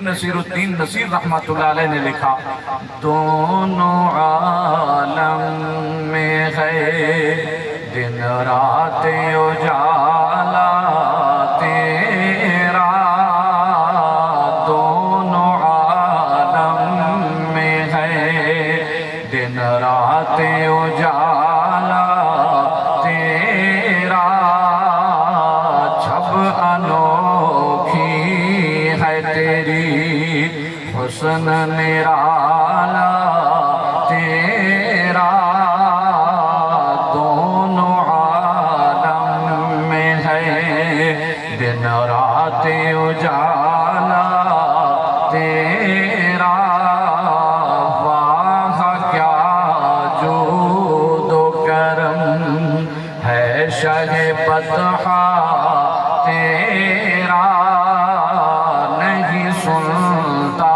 نصیر الدین نصیر رحمت اللہ علیہ نے لکھا دونوں عالم میں ہے دن رات اجالا تیرا دونوں عالم میں ہے دن رات اجالا تیرا جب انوکھی ہے تیری حسن نرالا تیرا دونوں عالم میں ہے دن رات اجالا تیرا واہ کیا جود و کرم ہے شہ بطحا تیرا نہیں سنتا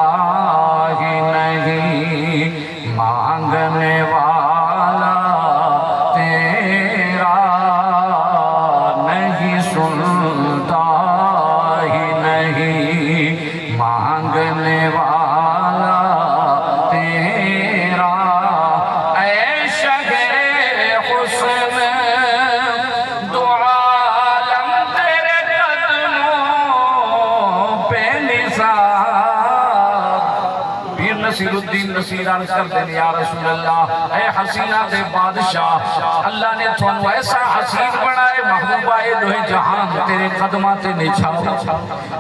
ہی نہیں مانگنے والا تیرا نہیں سنتا ہی نہیں مانگنے والا تیرا اے شہ حسن دو عالم تیرے قدموں پہ نثار پیر نصیر الدین نصیر عرض کرتے ہیں یا رسول اللہ اے حسینہ دے بادشاہ اللہ نے تھوانو ایسا حسین بنائے محبوبہ دوہ جہان تیرے قدمات نچھاؤ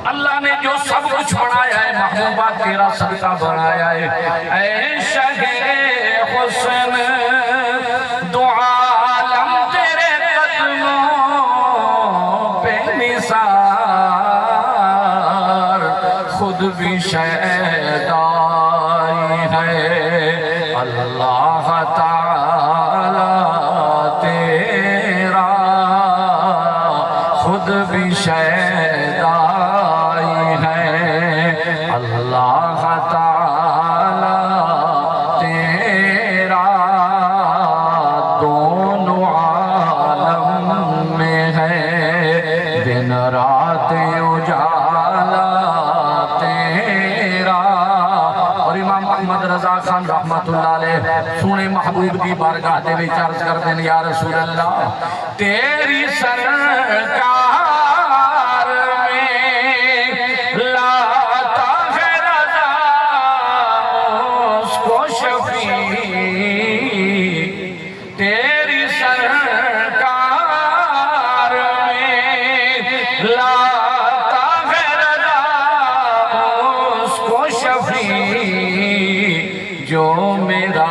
اللہ نے جو سب کچھ بنایا ہے محبوبہ تیرا صدقہ بنایا ہے اے شہ حسن دو عالم تیرے قدموں پہ نثار خود بھی شیدائی ہے اللہ تعالی تیرا خود بھی شیدائی ہے اللہ تعالی تیرا دونوں عالم میں ہے دن رات اجالا تیرا اور امام احمد رضا خان رحمت اللہ علیہ سونے محبوب کی بارگاہ دے بھی چارج کر دیں یا رسول اللہ تیری سرکار میں لاتا ہے رضا اس کو شفیع تیری سرکار میں لاتا ہے رضا اس کو شفیع جو میرا